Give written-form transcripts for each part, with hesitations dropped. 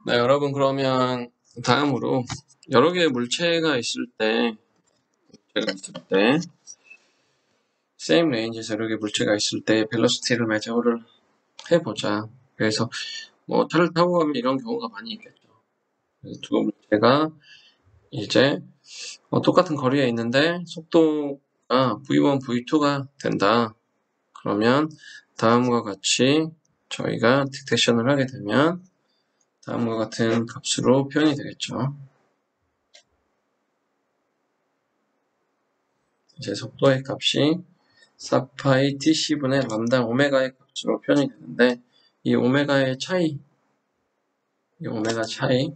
네, 여러분 그러면 다음으로 여러 개의 물체가 있을 때 same range에서 여러 개의 물체가 있을 때 velocity를 매저를 해보자. 그래서 뭐 차를 타고 가면 이런 경우가 많이 있겠죠. 두 물체가 이제 똑같은 거리에 있는데 속도가 V1, V2가 된다. 그러면 다음과 같이 저희가 딕테이션을 하게 되면 다음과 같은 값으로 표현이 되겠죠. 이제 속도의 값이 4파이 tc분의 람다 오메가의 값으로 표현이 되는데 이 오메가의 차이, 이 오메가 차이로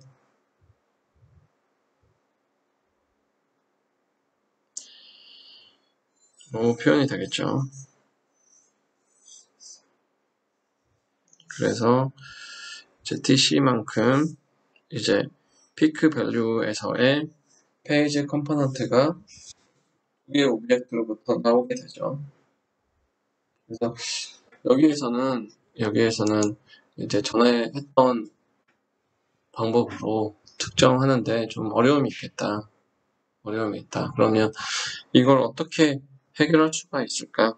표현이 되겠죠. 그래서 이제 tc만큼 이제 피크 밸류에서의 페이지 컴포넌트가 두 개의 오브젝트로부터 나오게 되죠. 그래서 여기에서는 이제 전에 했던 방법으로 특정하는데 좀 어려움이 있다. 그러면 이걸 어떻게 해결할 수가 있을까?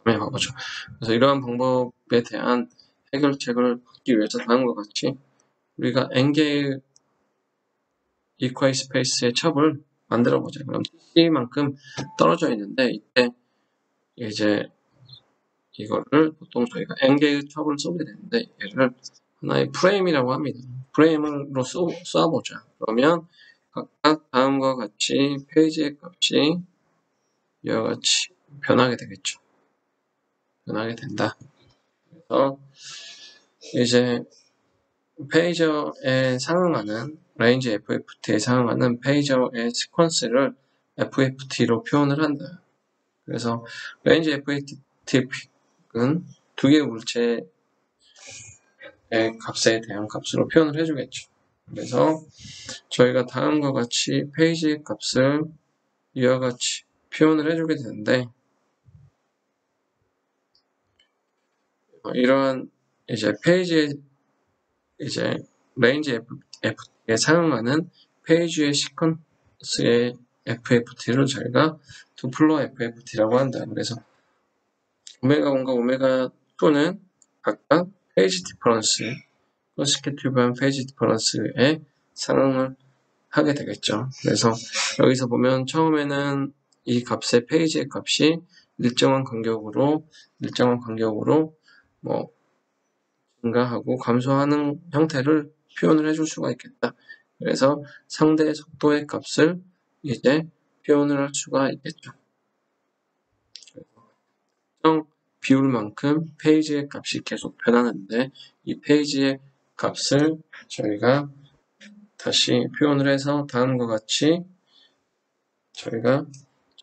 다음에 봐보죠. 그래서 이러한 방법에 대한 해결책을 받기 위해서 다음과 같이 우리가 n개의 이퀄 스페이스의 첩을 만들어 보자. 그럼 tc만큼 떨어져 있는데 이때 이제 이거를 보통 저희가 n개의 첩을 쏘게 되는데 얘를 하나의 프레임이라고 합니다. 프레임으로 쏘아보자. 그러면 각각 다음과 같이 페이지의 값이 이와 같이 변하게 되겠죠. 변하게 된다. 그래서 이제 페이저에 상응하는 레인지 FFT에 상응하는 페이저의 시퀀스를 FFT로 표현을 한다. 그래서 레인지 FFT는 두 개의 물체의 값에 대한 값으로 표현을 해주겠죠. 그래서 저희가 다음과 같이 페이지의 값을 이와 같이 표현을 해주게 되는데 이러한 이제 페이지의 이제 레인지 FFT에 상응하는 페이지의 시퀀스의 FFT를 저희가 두플러 FFT라고 한다. 그래서 오메가 1과 오메가 2는 각각 페이지 디퍼런스, 컨시큐티브한 페이지 디퍼런스에 상응을 하게 되겠죠. 그래서 여기서 보면 처음에는 이 값의 페이지의 값이 일정한 간격으로 뭐 증가하고 감소하는 형태를 표현을 해줄 수가 있겠다. 그래서 상대 속도의 값을 이제 표현을 할 수가 있겠죠. 특정 비율만큼 페이지의 값이 계속 변하는데 이 페이지의 값을 저희가 다시 표현을 해서 다음과 같이 저희가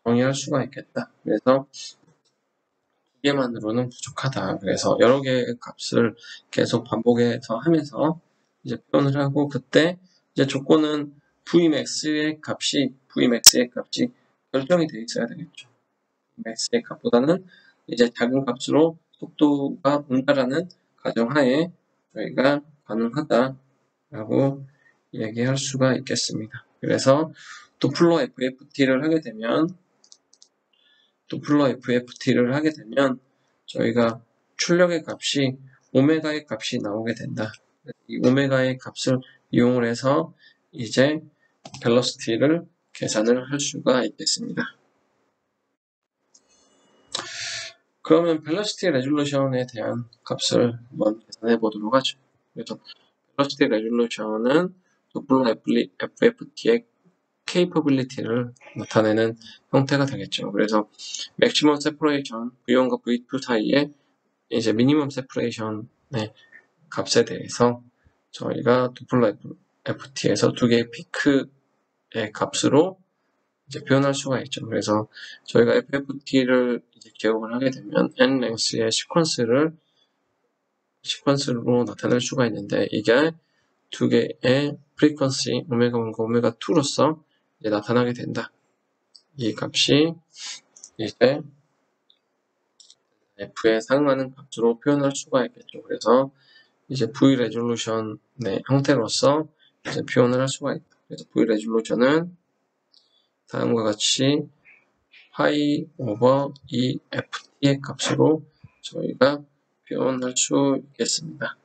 정의할 수가 있겠다. 그래서 두 개만으로는 부족하다. 그래서 여러 개의 값을 계속 반복해서 하면서 이제 표현을 하고 그때 이제 조건은 Vmax의 값이 결정이 되어 있어야 되겠죠. Vmax의 값보다는 이제 작은 값으로 속도가 온다라는 가정하에 저희가 가능하다라고 얘기할 수가 있겠습니다. 그래서 도플러 FFT를 하게 되면 저희가 출력의 값이 오메가의 값이 나오게 된다. 이 오메가의 값을 이용을 해서 이제 벨로시티를 계산을 할 수가 있겠습니다. 그러면 벨로시티 레졸루션에 대한 값을 한번 계산해 보도록 하죠. 그래서 벨로시티 레졸루션은 도플러 FFT의 capability를 나타내는 형태가 되겠죠. 그래서 maximum separation V1과 V2 사이에 이제 minimum separation의 값에 대해서 저희가 도플러 FT에서 두 개의 피크의 값으로 이제 표현할 수가 있죠. 그래서 저희가 FFT를 이제 기억을 하게 되면 n 랭스의 시퀀스로 나타낼 수가 있는데 이게 두 개의 프리퀀시 오메가 1과 오메가 2로서 이제 나타나게 된다. 이 값이 이제 F에 상응하는 값으로 표현할 수가 있겠죠. 그래서 이제 V 레졸루션의 형태로서 이제 표현을 할 수가 있다. 그래서 V 레졸루션은 다음과 같이 파이 오버 이 ft의 값으로 저희가 표현할 수 있겠습니다.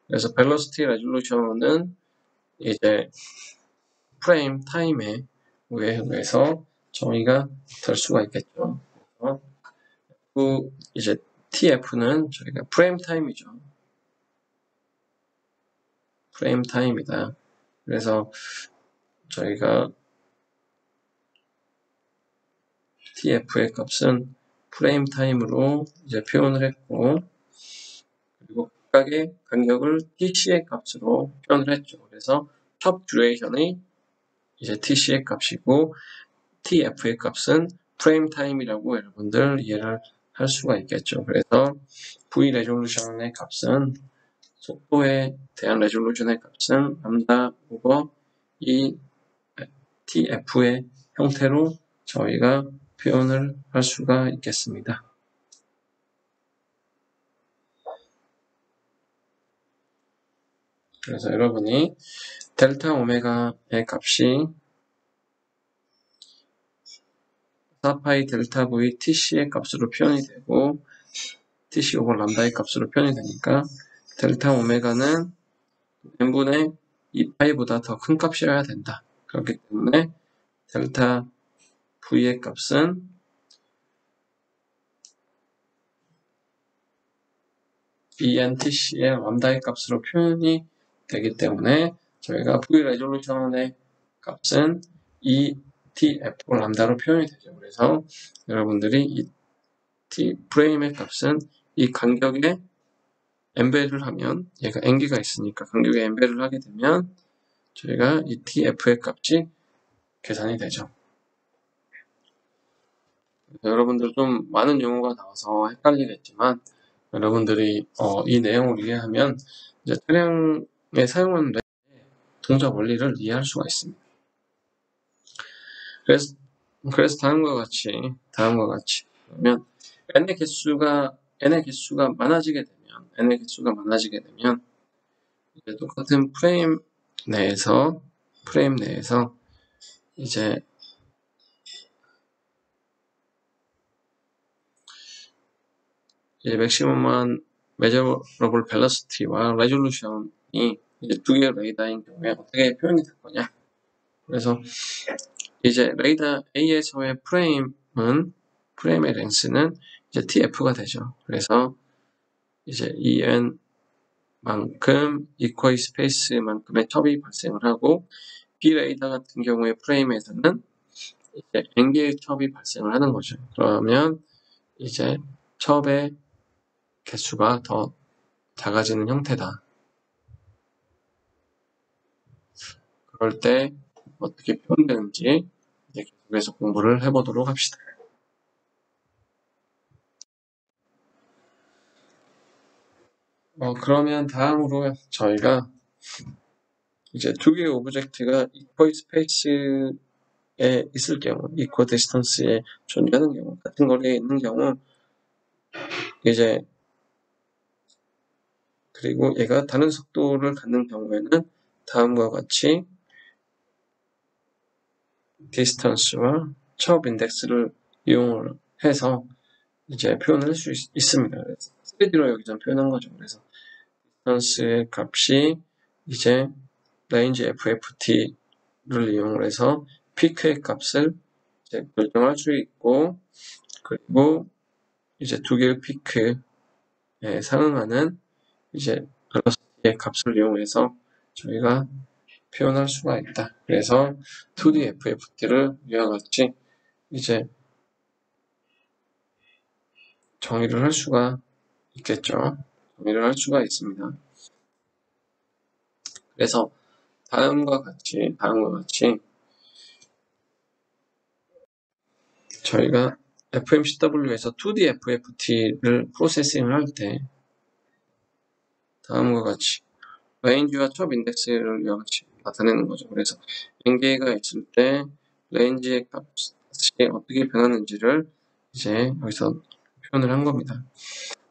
그래서 벨로시티 레졸루션은 이제 프레임 타임에 의해서 정의가 될 수가 있겠죠. 그 이제 TF는 저희가 프레임 타임이죠. 프레임 타임이다. 그래서 저희가 TF의 값은 프레임 타임으로 이제 표현을 했고, 그리고 각각의 간격을 TC의 값으로 표현을 했죠. 그래서 첫 듀레이션의 이제 TC의 값이고, TF의 값은 프레임 타임이라고 여러분들 이해를 할 수가 있겠죠. 그래서 V 레졸루션의 값은 속도에 대한 레졸루션의 값은 람다 오버 이 TF의 형태로 저희가 표현을 할 수가 있겠습니다. 그래서 여러분이 델타 오메가의 값이 4파이 델타 V TC의 값으로 표현이 되고 TC 오버 람다의 값으로 표현이 되니까 델타 오메가는 n분의 2파이보다 더 큰 값이어야 된다. 그렇기 때문에 델타 V의 값은 ENTC의 람다의 값으로 표현이 되기 때문에 저희가 V 레졸루션의 값은 ETF 람다로 표현이 되죠. 그래서 여러분들이 이 T 프레임의 값은 이 간격에 엠베드를 하면 얘가 n개가 있으니까 간격에 엠베드를 하게 되면 저희가 이 TF의 값이 계산이 되죠. 여러분들 좀 많은 용어가 나와서 헷갈리겠지만 여러분들이 이 내용을 이해하면 이제 차량에 사용하는 동작 원리를 이해할 수가 있습니다. 그래서 다음과 같이 그러면 n의 개수가 많아지게 되면 이제 똑같은 프레임 내에서 이제 맥시멈한 메저러블 벨로시티와 레졸루션이 이제 두 개의 레이더인 경우에 어떻게 표현이 될 거냐. 그래서 이제 레이더 A에서의 프레임의 랭스는 이제 TF가 되죠. 그래서 이제 EN만큼 이퀄 스페이스만큼의 첩이 발생을 하고 B 레이더 같은 경우에 프레임에서는 이제 N개의 첩이 발생을 하는 거죠. 그러면 이제 첩의 개수가 더 작아지는 형태다. 그럴 때 어떻게 표현되는지 이제 계속해서 공부를 해보도록 합시다. 그러면 다음으로 저희가 이제 두 개의 오브젝트가 이퀄 스페이스에 있을 경우, 이퀄 디스턴스에 존재하는 경우, 같은 거리에 있는 경우, 이제 그리고 얘가 다른 속도를 갖는 경우에는 다음과 같이 디스턴스와 첩 인덱스를 이용을 해서 이제 표현을 할 수 있습니다. 그래서 3D로 여기서 표현한 거죠. 그래서 디스턴스의 값이 이제 레인지 FFT를 이용을 해서 피크의 값을 이제 결정할 수 있고, 그리고 이제 두 개의 피크에 상응하는 이제 벨로시티의 값을 이용해서 저희가 표현할 수가 있다. 그래서 2D FFT를 이와 같이 이제 정의를 할 수가 있겠죠. 정의를 할 수가 있습니다. 그래서 다음과 같이 저희가 FMCW에서 2D FFT를 프로세싱을 할 때 다음과 같이 레인지와 첩 인덱스를 이와 같이 나타내는 거죠. 그래서 n개가 있을 때 레인지의 값이 어떻게 변하는지를 이제 여기서 표현을 한 겁니다.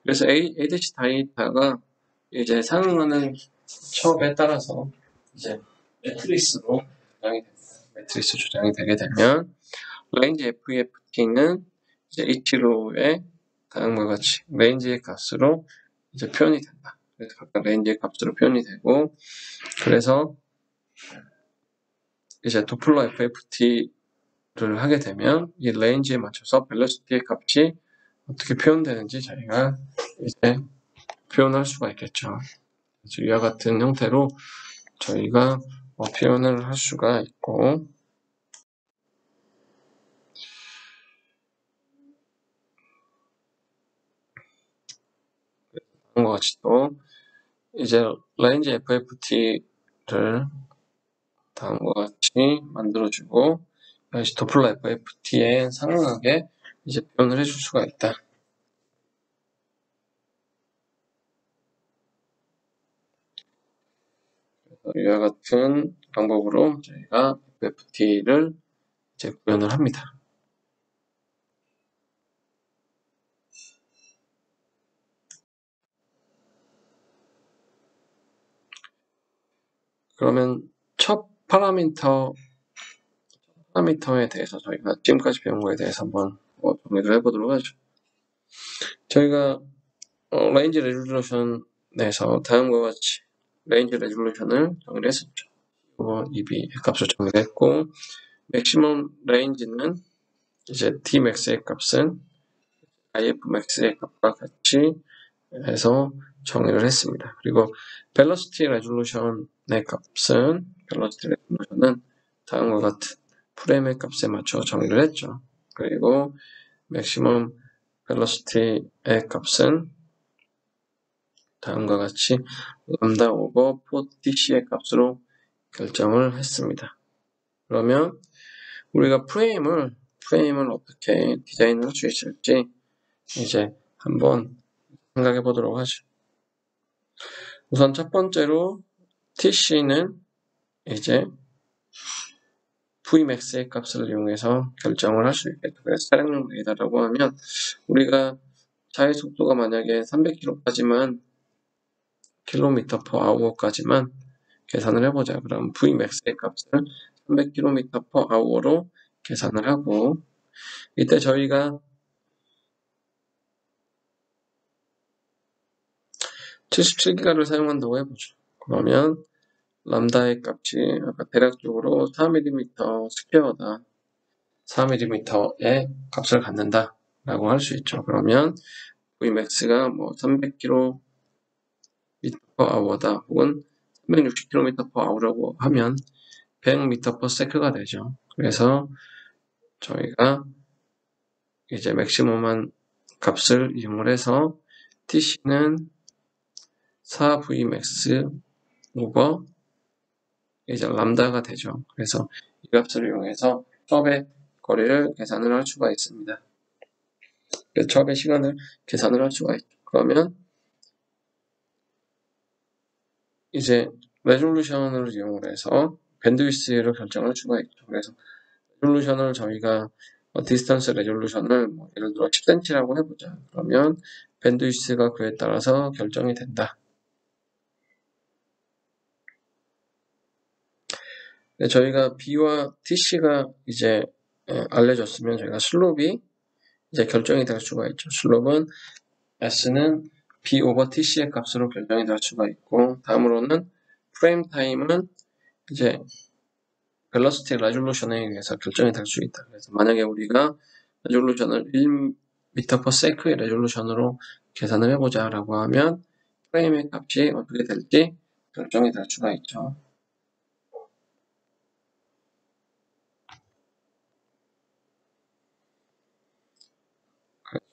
그래서 A-다이타가 이제 상응하는 첩에 따라서 이제 매트리스로 조장이 됩니다. 매트리스 조장이 되게 되면 레인지 FEFT는 이제 H로의 다음과 같이 레인지의 값으로 이제 표현이 된다. 그래서 각각 레인지의 값으로 표현이 되고, 그래서 이제 도플러 FFT를 하게 되면 이 레인지에 맞춰서 벨로시티의 값이 어떻게 표현되는지 저희가 이제 표현할 수가 있겠죠. 그래서 이와 같은 형태로 저희가 표현을 할 수가 있고, 다음과 같이 또 이제 레인지 FFT를 다음과 같이 만들어주고, 다시 도플러 FFT에 상응하게 이제 표현을 해줄 수가 있다. 이와 같은 방법으로 저희가 FFT를 이제 구현을 합니다. 그러면 첫 파라미터에 대해서 저희가 지금까지 배운 거에 대해서 한번 정리를 해보도록 하죠. 저희가 레인지 레졸루션에서 다음과 같이 레인지 레졸루션을 정의를 했었죠. EB 값을 정의를 했고, 맥시멈 레인지는 이제 Tmax의 값은 IFmax의 값과 같이 해서 정의를 했습니다. 그리고 벨로시티 레졸루션의 값은 다음과 같은 프레임의 값에 맞춰 정의를 했죠. 그리고 맥시멈 벨로시티의 값은 다음과 같이 람다 오버 4TC의 값으로 결정을 했습니다. 그러면 우리가 프레임을 어떻게 디자인할 수 있을지 이제 한번 생각해 보도록 하죠. 우선 첫 번째로 TC는 이제 Vmax의 값을 이용해서 결정을 할 수 있겠죠. 그래서 차량용 레이더라고 하면 우리가 자의 속도가 만약에 300km까지만 km/h까지만 계산을 해보자. 그럼 Vmax의 값을 300km/h로 계산을 하고, 이때 저희가 77기가를 사용한다고 해보죠. 그러면 람다의 값이 아까 대략적으로 4mm 스퀘어다. 4mm의 값을 갖는다 라고 할 수 있죠. 그러면 Vmax가 뭐 300km/h다 혹은 360km/h라고 하면 100m/s가 되죠. 그래서 저희가 이제 맥시멈한 값을 이용을 해서 TC는 4Vmax 오버 이제 람다가 되죠. 그래서 이 값을 이용해서 첩의 거리를 계산을 할 수가 있습니다. 첩의 시간을 계산을 할 수가 있죠. 그러면 이제 레졸루션을 이용을 해서 밴드위스를 결정할 수가 있죠. 그래서 레졸루션을 저희가 디스턴스 레졸루션을 예를 들어 10cm라고 해보자. 그러면 밴드위스가 그에 따라서 결정이 된다. 저희가 B와 TC가 이제 알려졌으면 저희가 슬롭이 이제 결정이 될 수가 있죠. 슬롭은 S는 B 오버 TC의 값으로 결정이 될 수가 있고, 다음으로는 프레임 타임은 이제 벨로시티 레졸루션에 의해서 결정이 될 수 있다. 그래서 만약에 우리가 레졸루션을 1m/s의 레졸루션으로 계산을 해보자 라고 하면 프레임의 값이 어떻게 될지 결정이 될 수가 있죠.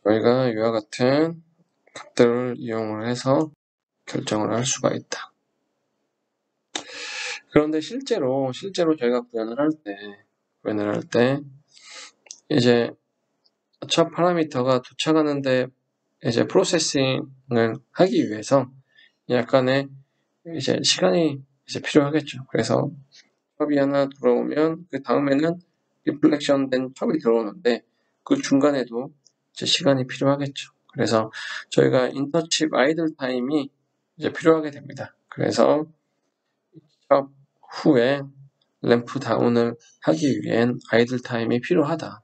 저희가 이와 같은 값들을 이용을 해서 결정을 할 수가 있다. 그런데 실제로 저희가 구현을 할 때 이제 첫 파라미터가 도착하는데 이제 프로세싱을 하기 위해서 약간의 이제 시간이 이제 필요하겠죠. 그래서 첩이 하나 들어오면 그 다음에는 리플렉션 된 첩이 들어오는데 그 중간에도 이제 시간이 필요하겠죠. 그래서 저희가 인터칩 아이들 타임이 이제 필요하게 됩니다. 그래서 샵 후에 램프 다운을 하기 위한 아이들 타임이 필요하다.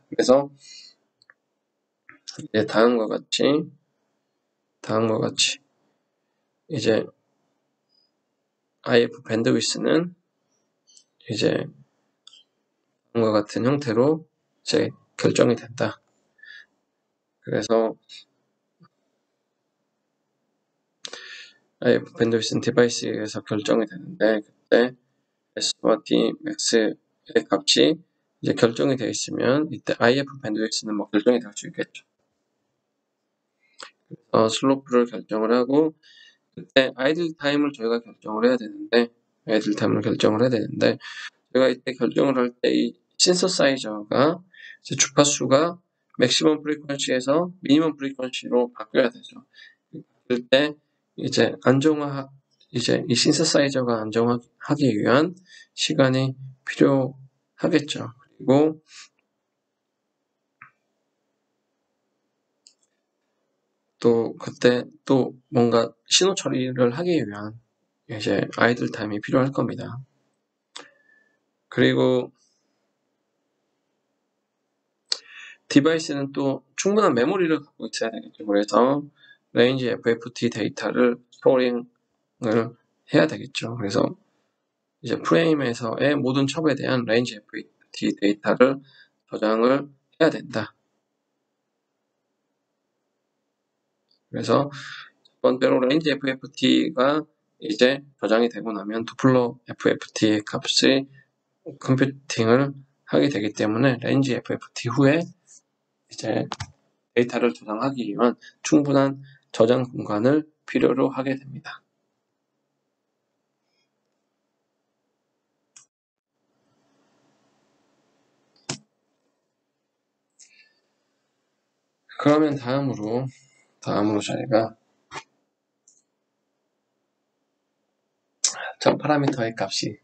그래서 이제 다음과 같이 이제 IF 밴드위스는 이제 다음과 같은 형태로 이제 결정이 된다. 그래서 IF 밴드위스는 디바이스에서 결정이 되는데 그때 S와 D, Max의 값이 이제 결정이 되어 있으면 이때 IF 밴드위스는 뭐 결정이 될 수 있겠죠. 슬로프를 결정을 하고 그때 아이들 타임을 저희가 결정을 해야 되는데 저희가 이때 결정을 할 때 이 신서사이저가 이제 주파수가 맥시멈 프리퀀시에서 미니멈 프리퀀시로 바뀌어야 되죠. 그때 이제 이 신서사이저가 안정하기 위한 시간이 필요하겠죠. 그리고 또 그때 또 뭔가 신호 처리를 하기 위한 이제 아이들 타임이 필요할 겁니다. 그리고 디바이스는 또 충분한 메모리를 갖고 있어야 되겠죠. 그래서 레인지 FFT 데이터를 스토링을 해야 되겠죠. 그래서 이제 프레임에서의 모든 첩에 대한 레인지 FFT 데이터를 저장을 해야 된다. 그래서 첫 번째로 레인지 FFT가 이제 저장이 되고 나면 도플러 FFT의 값이 컴퓨팅을 하게 되기 때문에 레인지 FFT 후에 이제 데이터를 저장하기 위한 충분한 저장 공간을 필요로 하게 됩니다. 그러면 다음으로 저희가 전 파라미터의 값이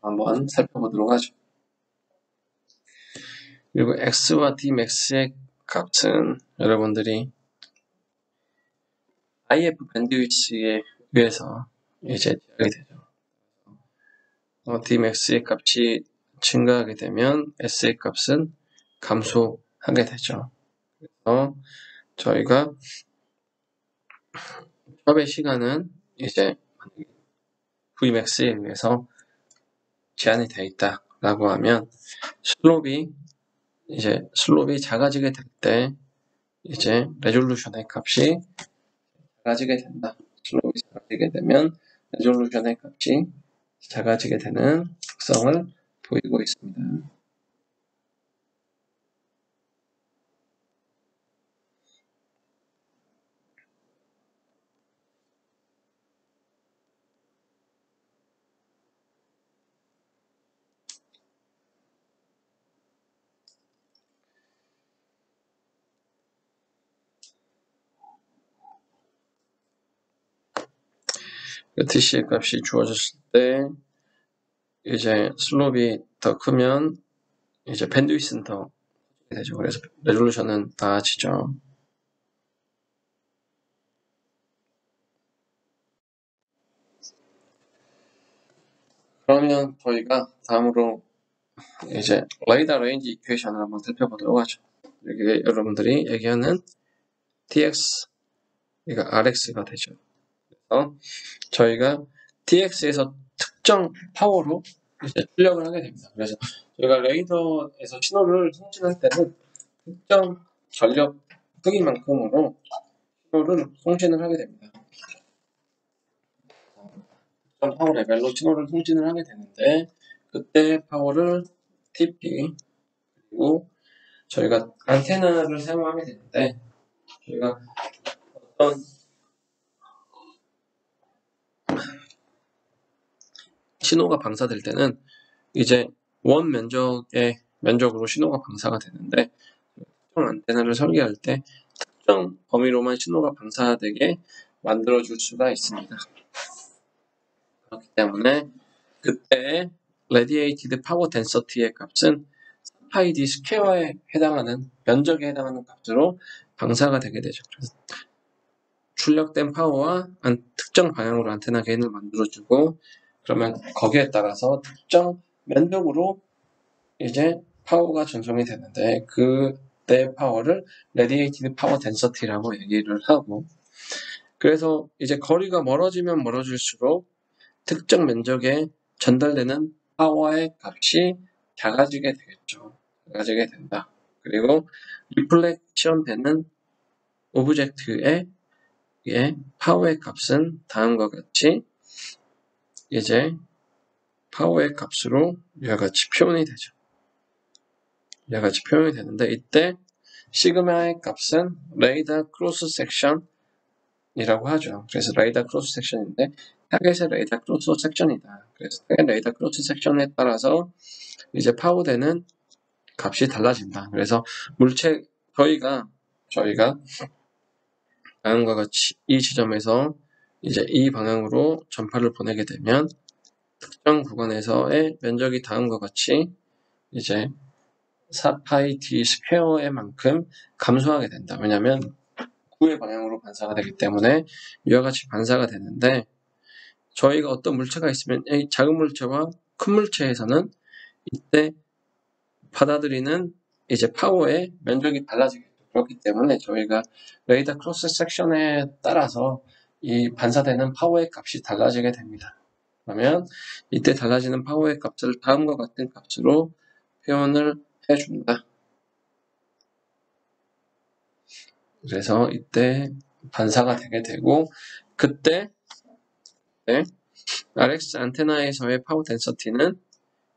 한번 살펴보도록 하죠. 그리고 x와 dmax의 값은 여러분들이 IF 밴드위치에 의해서 이제 제약이 되죠. dmax의 값이 증가하게 되면 s의 값은 감소하게 되죠. 그래서 저희가 첩의 시간은 이제 Vmax에 의해서 제한이 되어 있다라고 하면 슬롭이 작아지게 될 때 이제 레졸루션의 값이 작아지게 된다. 슬롭이 작아지게 되면 레졸루션의 값이 작아지게 되는 특성을 보이고 있습니다. TC의 값이 주어졌을 때 이제 슬롭이 더 크면 이제 밴드위스는 더 되죠. 그래서 레졸루션은 낮아지죠. 그러면 저희가 다음으로 이제 레이더 레인지 이퀘이션을 한번 살펴보도록 하죠. 여기 여러분들이 얘기하는 TX, 그러니까 RX가 되죠. 그래서 저희가 TX에서 특정 파워로 이제 출력을 하게 됩니다. 그래서 저희가 레이더에서 신호를 송신할 때는 특정 전력 크기만큼으로 신호를 송신을 하게 됩니다. 특정 파워 레벨로 신호를 송신을 하게 되는데 그때 파워를 TP 그리고 저희가 안테나를 사용하게 되는데 저희가 어떤 신호가 방사될 때는 이제 원 면적으로 신호가 방사가 되는데 특정 안테나를 설계할 때 특정 범위로만 신호가 방사되게 만들어줄 수가 있습니다. 그렇기 때문에 그때 radiated power density의 값은 4파이 d 스퀘어에 해당하는 면적에 해당하는 값으로 방사가 되게 되죠. 그래서 출력된 파워와 특정 방향으로 안테나 게인을 만들어주고 그러면 거기에 따라서 특정 면적으로 이제 파워가 전송이 되는데 그때 파워를 radiated power density라고 얘기를 하고 그래서 이제 거리가 멀어지면 멀어질수록 특정 면적에 전달되는 파워의 값이 작아지게 되겠죠. 작아지게 된다. 그리고 리플렉션 되는 오브젝트의 파워의 값은 다음과 같이 이제 파워의 값으로 이와 같이 표현이 되죠. 이와 같이 표현이 되는데 이때 시그마의 값은 레이더 크로스 섹션이라고 하죠. 그래서 레이더 크로스 섹션인데 타겟의 레이더 크로스 섹션이다. 그래서 타겟 레이더 크로스 섹션에 따라서 이제 파워되는 값이 달라진다. 그래서 물체 저희가 다음과 같이 이 지점에서 이제 이 방향으로 전파를 보내게 되면 특정 구간에서의 면적이 다음과 같이 이제 4파이 d 스퀘어의 만큼 감소하게 된다. 왜냐하면 9의 방향으로 반사가 되기 때문에 이와 같이 반사가 되는데 저희가 어떤 물체가 있으면 이 작은 물체와 큰 물체에서는 이때 받아들이는 이제 파워의 면적이 달라지겠죠. 그렇기 때문에 저희가 레이더 크로스 섹션에 따라서 이 반사되는 파워의 값이 달라지게 됩니다. 그러면 이때 달라지는 파워의 값을 다음과 같은 값으로 표현을 해준다. 그래서 이때 반사가 되게 되고 그때 RX 안테나에서의 파워 덴서티는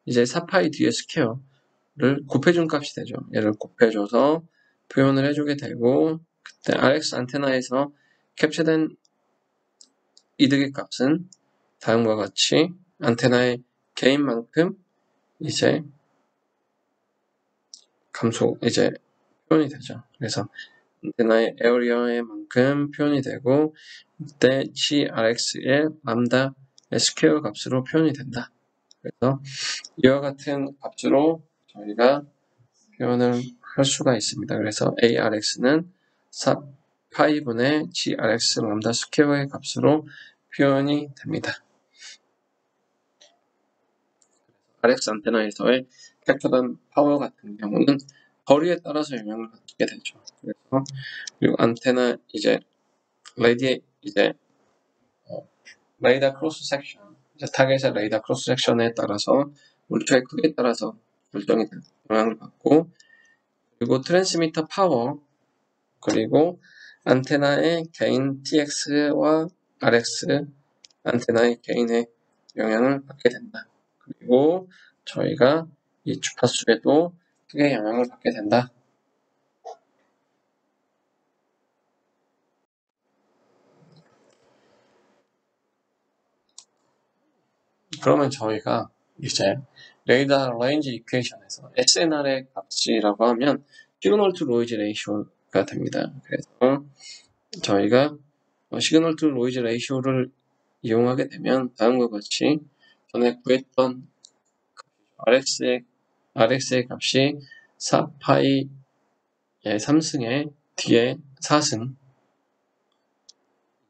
이제 4파이 D의 스퀘어를 곱해준 값이 되죠. 얘를 곱해줘서 표현을 해주게 되고 그때 RX 안테나에서 캡처된 이득의 값은 다음과 같이 안테나의 개인만큼 이제 이제 표현이 되죠. 그래서 안테나의 에어리어의 만큼 표현이 되고 이때 GRX의 람다 스퀘어 값으로 표현이 된다. 그래서 이와 같은 값으로 저희가 표현을 할 수가 있습니다. 그래서 ARX는 4파이분의 GRX 람다 스퀘어의 값으로 표현이 됩니다. RX 안테나에서의 캡처된 파워 같은 경우는 거리에 따라서 영향을 받게 되죠. 그래서 그리고 안테나 이제 레이더 크로스 섹션 타겟의 레이더 크로스 섹션에 따라서 물체의 크기에 따라서 결정이 되는 영향을 받고 그리고 트랜스미터 파워 그리고 안테나의 개인 TX와 RX 안테나의 개인의 영향을 받게 된다. 그리고 저희가 이 주파수에도 크게 영향을 받게 된다. 그러면 저희가 이제 레이더 레인지 이퀘이션에서 SNR의 값이라고 하면 시그널 투 노이즈 레이쇼가 됩니다. 그래서 저희가 시그널 투 노이즈 레이쇼를 이용하게 되면 다음과 같이 전에 구했던 RX의 값이 4파이의 3승에 D의 4승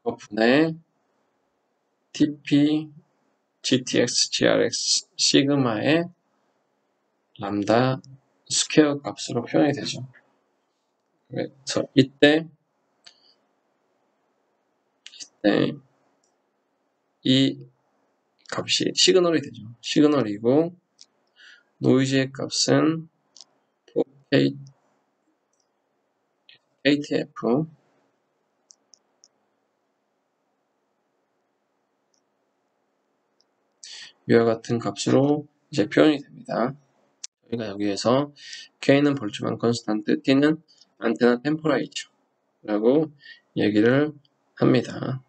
분의 TP GTX GRX 시그마의 람다 스퀘어 값으로 표현이 되죠. 그래서 이때 이 값이 시그널이 되죠. 시그널이고 노이즈의 값은 KTF 이와 같은 값으로 이제 표현이 됩니다. 저희가 여기에서 K는 볼트만 컨스탄트, T는 안테나 템퍼레이처라고 얘기를 합니다.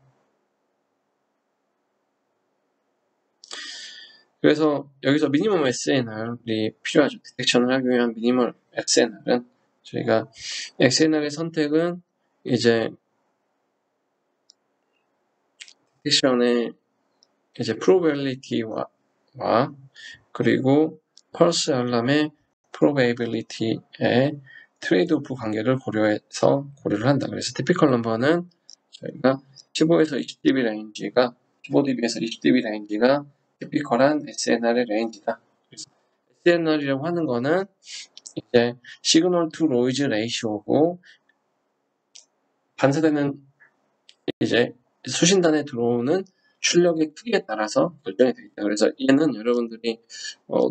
그래서 여기서 미니멈 SNR이 필요하죠. 디텍션을 하기 위한 미니멈 SNR은 저희가 XNR의 선택은 이제 디텍션의 이제 프로베빌리티와 그리고 펄스 알람의 probability의 트레이드오프 관계를 고려를 한다. 그래서 typical number는 저희가 15에서 20dB 레인지가 15dB에서 20dB 레인지가 typical한 SNR의 레인지다. 그래서 SNR이라고 하는 거는 이제 시그널 투 노이즈 레이시오고 반사되는 이제 수신단에 들어오는 출력의 크기에 따라서 결정이 되겠다. 그래서 얘는 여러분들이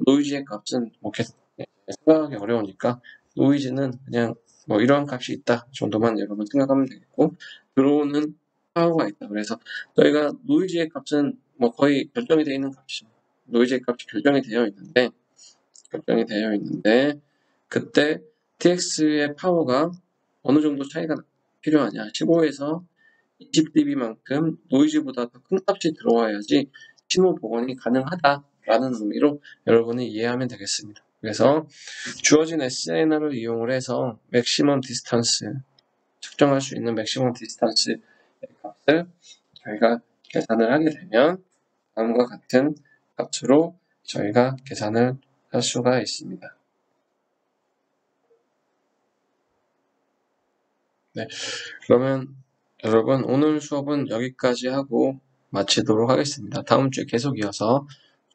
노이즈의 값은 뭐 생각하기 어려우니까 노이즈는 그냥 뭐 이런 값이 있다 정도만 여러분 생각하면 되겠고 들어오는 파워가 있다. 그래서 저희가 노이즈의 값은 뭐 거의 결정이 되어 있는 값이죠. 노이즈의 값이 결정이 되어 있는데 그때 TX의 파워가 어느 정도 차이가 필요하냐. 15에서 20dB만큼 노이즈보다 더 큰 값이 들어와야지 신호 복원이 가능하다라는 의미로 여러분이 이해하면 되겠습니다. 그래서 주어진 SNR을 이용을 해서 맥시멈 디스턴스 측정할 수 있는 맥시멈 디스턴스의 값을 저희가 계산을 하게 되면 다음과 같은 값으로 저희가 계산을 할 수가 있습니다. 네, 그러면 여러분 오늘 수업은 여기까지 하고 마치도록 하겠습니다. 다음 주에 계속 이어서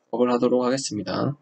수업을 하도록 하겠습니다.